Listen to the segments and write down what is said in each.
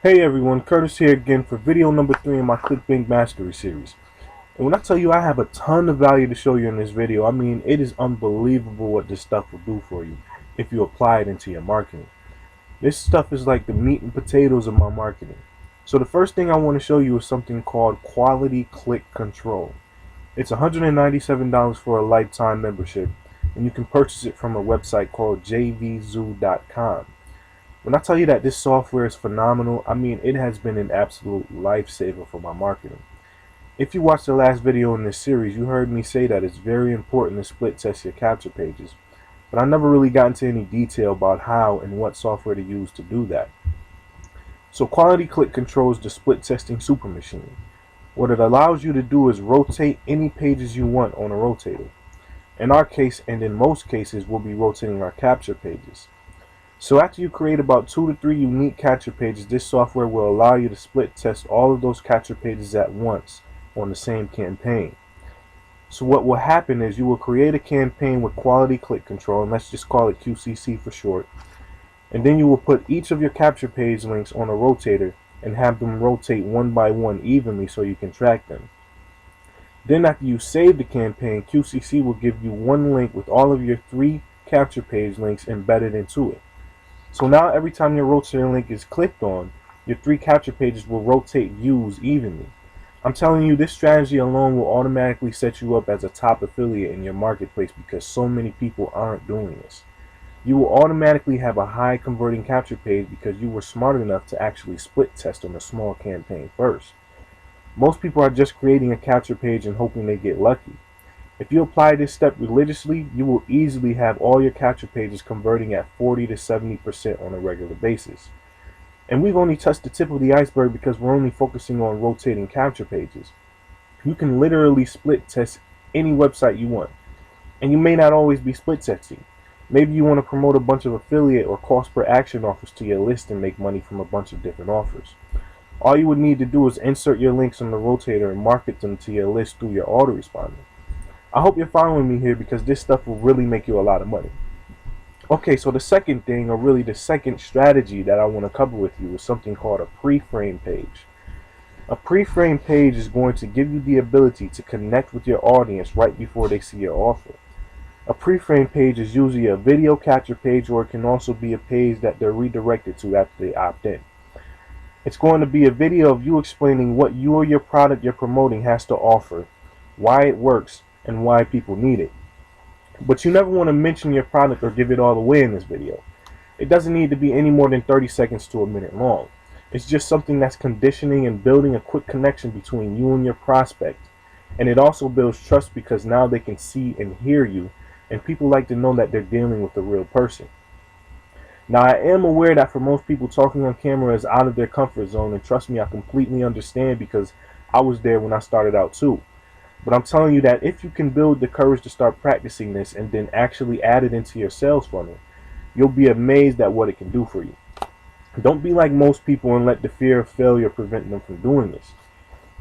Hey everyone, Curtis here again for video number 3 in my Clickbank Mastery series. And when I tell you I have a ton of value to show you in this video, I mean it is unbelievable what this stuff will do for you if you apply it into your marketing. This stuff is like the meat and potatoes of my marketing. So the first thing I want to show you is something called Quality Click Control. It's $197 for a lifetime membership, and you can purchase it from a website called jvzoo.com. When I tell you that this software is phenomenal, I mean it has been an absolute lifesaver for my marketing. If you watched the last video in this series, you heard me say that it's very important to split test your capture pages, but I never really got into any detail about how and what software to use to do that. So Quality Click Control is the split testing super machine. What it allows you to do is rotate any pages you want on a rotator. In our case, and in most cases, we'll be rotating our capture pages. So after you create about 2 to 3 unique capture pages, this software will allow you to split test all of those capture pages at once on the same campaign. So what will happen is you will create a campaign with Quality Click Control, and let's just call it QCC for short, and then you will put each of your capture page links on a rotator and have them rotate one by one evenly so you can track them. Then after you save the campaign, QCC will give you one link with all of your 3 capture page links embedded into it. So now every time your rotator link is clicked on, your 3 capture pages will rotate views evenly. I'm telling you, this strategy alone will automatically set you up as a top affiliate in your marketplace because so many people aren't doing this. You will automatically have a high converting capture page because you were smart enough to actually split test on a small campaign first. Most people are just creating a capture page and hoping they get lucky. If you apply this step religiously, you will easily have all your capture pages converting at 40 to 70% on a regular basis. And we've only touched the tip of the iceberg because we're only focusing on rotating capture pages. You can literally split test any website you want. And you may not always be split testing. Maybe you want to promote a bunch of affiliate or cost per action offers to your list and make money from a bunch of different offers. All you would need to do is insert your links on the rotator and market them to your list through your autoresponder. I hope you're following me here because this stuff will really make you a lot of money. Okay, so the second thing, or really the second strategy that I want to cover with you is something called a pre-frame page. A pre-frame page is going to give you the ability to connect with your audience right before they see your offer. A pre-frame page is usually a video capture page, or it can also be a page that they're redirected to after they opt in. It's going to be a video of you explaining what you or your product you're promoting has to offer, why it works, and why people need it. But you never want to mention your product or give it all away in this video. It doesn't need to be any more than 30 seconds to a minute long. It's just something that's conditioning and building a quick connection between you and your prospect. And it also builds trust because now they can see and hear you, and people like to know that they're dealing with a real person. Now, I am aware that for most people, talking on camera is out of their comfort zone, and trust me, I completely understand because I was there when I started out too. But I'm telling you that if you can build the courage to start practicing this and then actually add it into your sales funnel, you'll be amazed at what it can do for you. Don't be like most people and let the fear of failure prevent them from doing this.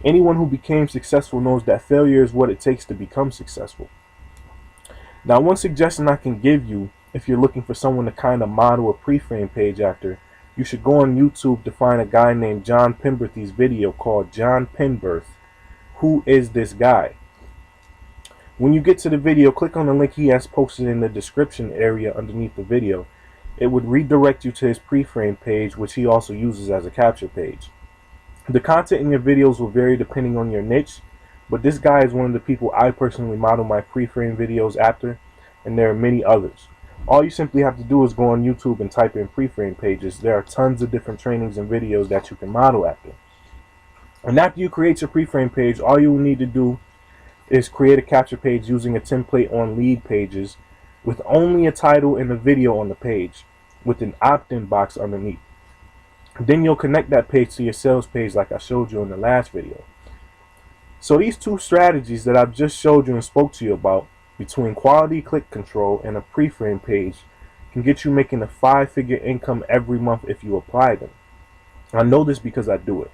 Anyone who became successful knows that failure is what it takes to become successful. Now, one suggestion I can give you if you're looking for someone to kind of model a pre-frame page after, you should go on YouTube to find a guy named John Penberthy's video called John Penberth, Who is This Guy? When you get to the video, click on the link he has posted in the description area underneath the video. It would redirect you to his pre-frame page, which he also uses as a capture page. The content in your videos will vary depending on your niche, but this guy is one of the people I personally model my pre-frame videos after, and there are many others. All you simply have to do is go on YouTube and type in pre-frame pages. There are tons of different trainings and videos that you can model after. And after you create your pre-frame page, all you will need to do is create a capture page using a template on lead pages with only a title and a video on the page with an opt-in box underneath. Then you'll connect that page to your sales page like I showed you in the last video. So these 2 strategies that I've just showed you and spoke to you about, between quality click control and a pre-frame page, can get you making a 5-figure income every month if you apply them. I know this because I do it.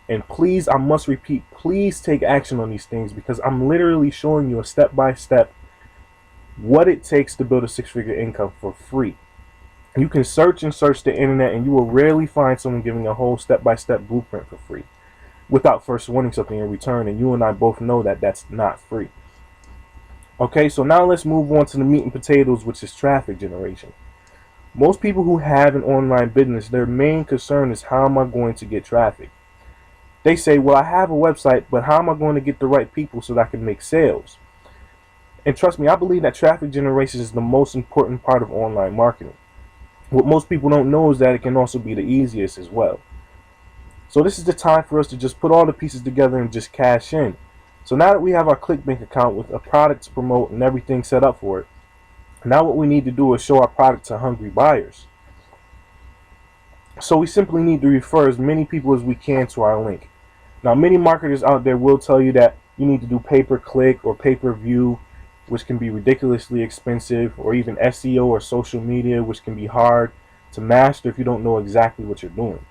And please, I must repeat, please take action on these things because I'm literally showing you a step-by-step what it takes to build a 6-figure income for free. You can search and search the internet, and you will rarely find someone giving a whole step-by-step blueprint for free without first wanting something in return. And you and I both know that that's not free. Okay, so now let's move on to the meat and potatoes, which is traffic generation. Most people who have an online business, their main concern is, how am I going to get traffic? They say, well, I have a website, but how am I going to get the right people so that I can make sales? And trust me, I believe that traffic generation is the most important part of online marketing. What most people don't know is that it can also be the easiest as well. So this is the time for us to just put all the pieces together and just cash in. So now that we have our Clickbank account with a product to promote and everything set up for it, now what we need to do is show our product to hungry buyers. So we simply need to refer as many people as we can to our link. Now, many marketers out there will tell you that you need to do pay-per-click or pay-per-view, which can be ridiculously expensive, or even SEO or social media, which can be hard to master if you don't know exactly what you're doing.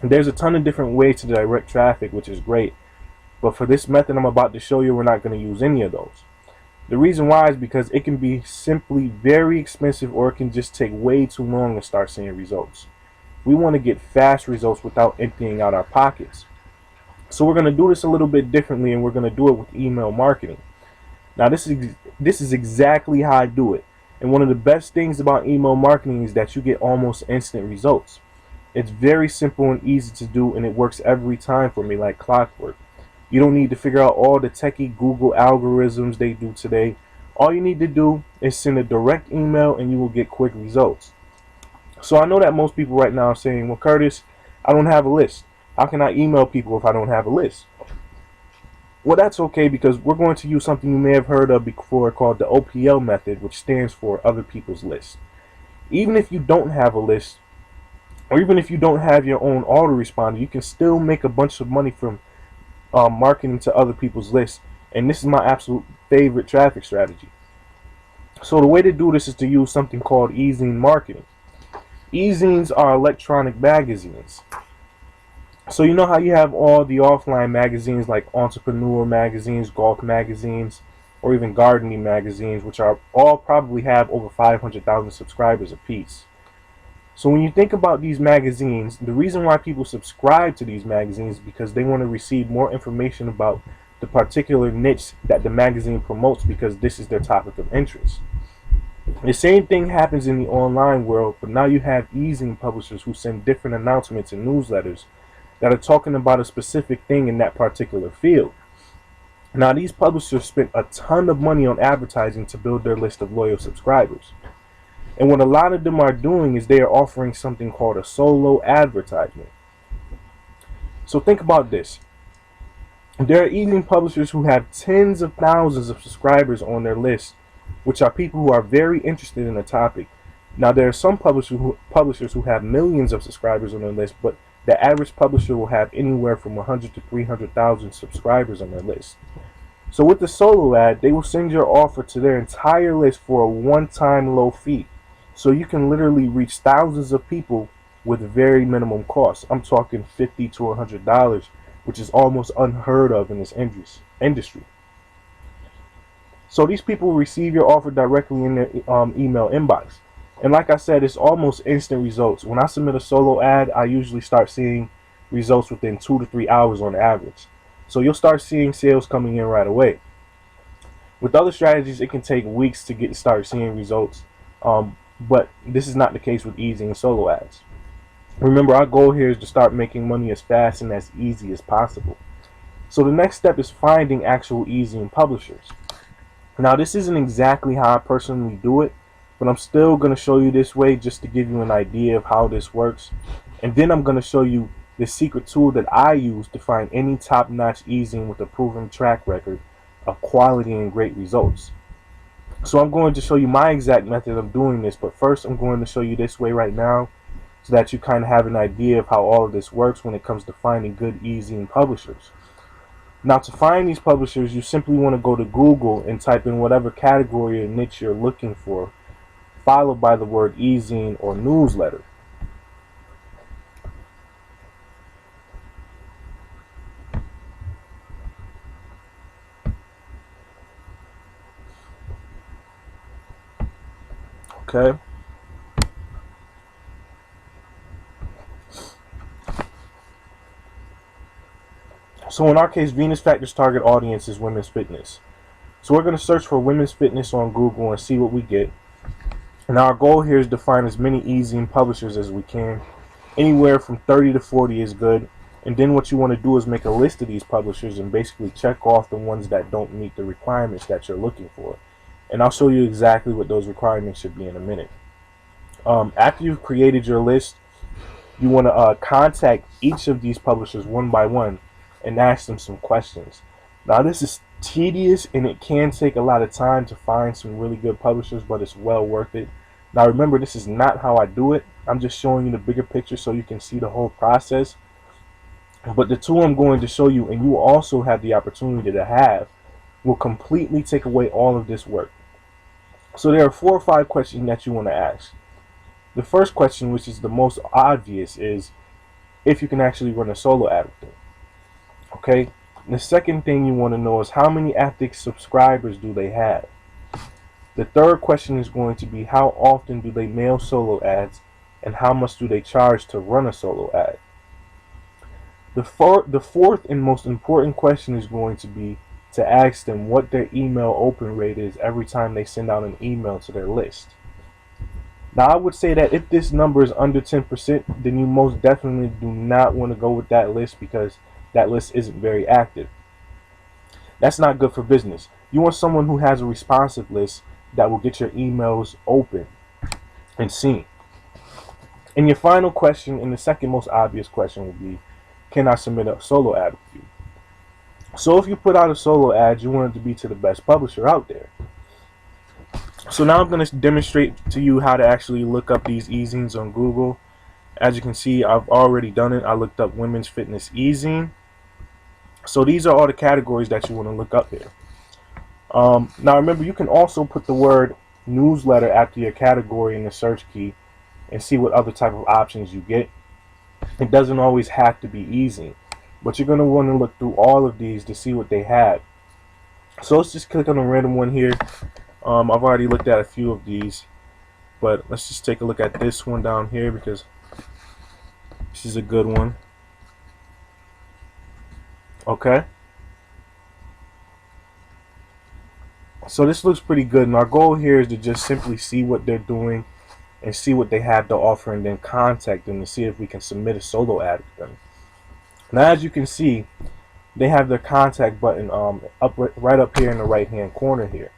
And there's a ton of different ways to direct traffic, which is great. But for this method I'm about to show you, we're not going to use any of those. The reason why is because it can be simply very expensive, or it can just take way too long to start seeing results. We want to get fast results without emptying out our pockets. So we're going to do this a little bit differently, and we're going to do it with email marketing. Now this is exactly how I do it. And one of the best things about email marketing is that you get almost instant results. It's very simple and easy to do, and it works every time for me like clockwork. You don't need to figure out all the techie Google algorithms they do today. All you need to do is send a direct email, and you will get quick results. So I know that most people right now are saying, well, Curtis, I don't have a list. How can I email people if I don't have a list? Well, that's okay, because we're going to use something you may have heard of before called the OPL method, which stands for other people's list. Even if you don't have a list, or even if you don't have your own autoresponder, you can still make a bunch of money from marketing to other people's lists. And this is my absolute favorite traffic strategy. So the way to do this is to use something called e-zine marketing. E-zines are electronic magazines. So you know how you have all the offline magazines like entrepreneur magazines, golf magazines, or even gardening magazines, which are all probably have over 500,000 subscribers apiece. So when you think about these magazines, the reason why people subscribe to these magazines is because they want to receive more information about the particular niche that the magazine promotes, because this is their topic of interest. The same thing happens in the online world, but now you have e-zine publishers who send different announcements and newsletters that are talking about a specific thing in that particular field. Now, these publishers spend a ton of money on advertising to build their list of loyal subscribers. And what a lot of them are doing is they are offering something called a solo advertisement. So think about this. There are e-zine publishers who have tens of thousands of subscribers on their list, which are people who are very interested in a topic. Now, there are some publishers who have millions of subscribers on their list, but the average publisher will have anywhere from 100 to 300,000 subscribers on their list. So with the solo ad, they will send your offer to their entire list for a one-time low fee. So you can literally reach thousands of people with very minimum cost. I'm talking $50 to $100, which is almost unheard of in this industry. So these people will receive your offer directly in their email inbox. And like I said, it's almost instant results. When I submit a solo ad, I usually start seeing results within 2 to 3 hours on average. So you'll start seeing sales coming in right away. With other strategies, it can take weeks to start seeing results. But this is not the case with e-zine solo ads. Remember, our goal here is to start making money as fast and as easy as possible. So the next step is finding actual e-zine publishers. Now, this isn't exactly how I personally do it, but I'm still going to show you this way just to give you an idea of how this works. And then I'm going to show you the secret tool that I use to find any top-notch e-zine with a proven track record of quality and great results. So I'm going to show you my exact method of doing this, but first I'm going to show you this way right now so that you kind of have an idea of how all of this works when it comes to finding good e-zine publishers. Now, to find these publishers, you simply want to go to Google and type in whatever category or niche you're looking for, followed by the word e-zine or newsletter. Okay. So in our case, Venus Factor's target audience is women's fitness. So we're going to search for women's fitness on Google and see what we get. And our goal here is to find as many e-zine publishers as we can. Anywhere from 30 to 40 is good. And then what you want to do is make a list of these publishers and basically check off the ones that don't meet the requirements that you're looking for. And I'll show you exactly what those requirements should be in a minute. After you've created your list, you want to contact each of these publishers one by one and ask them some questions. Now this is tedious and it can take a lot of time to find some really good publishers, but it's well worth it. Now remember, this is not how I do it. I'm just showing you the bigger picture so you can see the whole process. But the tool I'm going to show you, and you also have the opportunity to have, will completely take away all of this work. So there are 4 or 5 questions that you want to ask. The first question, which is the most obvious, is if you can actually run a solo ad with them. Okay? The second thing you want to know is how many active subscribers do they have? The third question is going to be how often do they mail solo ads and how much do they charge to run a solo ad? The fourth and most important question is going to be to ask them what their email open rate is every time they send out an email to their list. Now I would say that if this number is under 10%, then you most definitely do not want to go with that list because that list isn't very active. That's not good for business. You want someone who has a responsive list that will get your emails open and seen. And your final question, and the second most obvious question, will be, can I submit a solo ad with you? So if you put out a solo ad, you want it to be to the best publisher out there. So now I'm going to demonstrate to you how to actually look up these e-zines on Google. As you can see, I've already done it. I looked up women's fitness e-zine. So these are all the categories that you want to look up here. Now remember, you can also put the word newsletter after your category in the search key and see what other type of options you get. It doesn't always have to be e-zine, but you're going to want to look through all of these to see what they have. So let's just click on a random one here. I've already looked at a few of these, but let's just take a look at this one down here because this is a good one. Okay, so this looks pretty good, and our goal here is to just simply see what they're doing and see what they have to offer and then contact them to see if we can submit a solo ad with them. Now as you can see, they have their contact button right up here in the right hand corner here.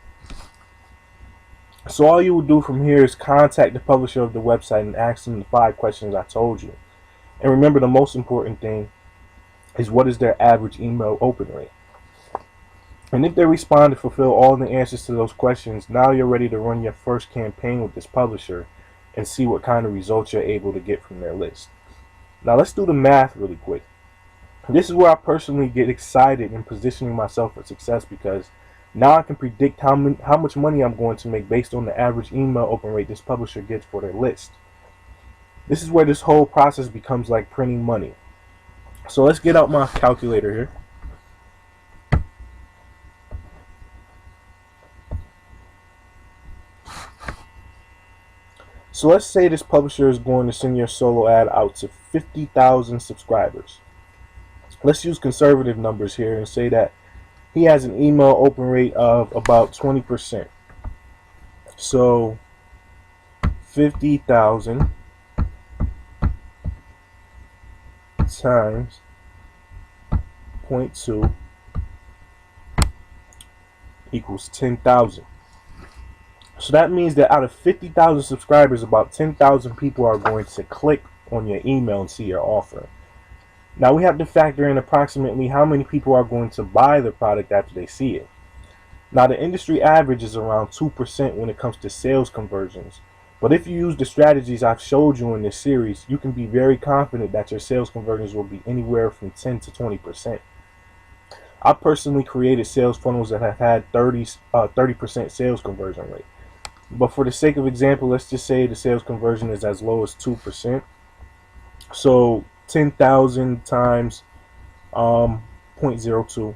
So all you will do from here is contact the publisher of the website and ask them the 5 questions I told you. And remember, the most important thing is what is their average email open rate. And if they respond to fulfill all the answers to those questions, now you're ready to run your first campaign with this publisher and see what kind of results you're able to get from their list. Now let's do the math really quick. This is where I personally get excited in positioning myself for success, because now I can predict how much money I'm going to make based on the average email open rate this publisher gets for their list. This is where this whole process becomes like printing money. So let's get out my calculator here. So let's say this publisher is going to send your solo ad out to 50,000 subscribers. Let's use conservative numbers here and say that he has an email open rate of about 20%. So 50,000 times 0.2 equals 10,000. So that means that out of 50,000 subscribers, about 10,000 people are going to click on your email and see your offer. Now we have to factor in approximately how many people are going to buy the product after they see it. Now the industry average is around 2% when it comes to sales conversions. But if you use the strategies I've showed you in this series, you can be very confident that your sales conversions will be anywhere from 10 to 20%. I personally created sales funnels that have had 30% sales conversion rate. But for the sake of example, let's just say the sales conversion is as low as 2%. So 10,000 times 0.02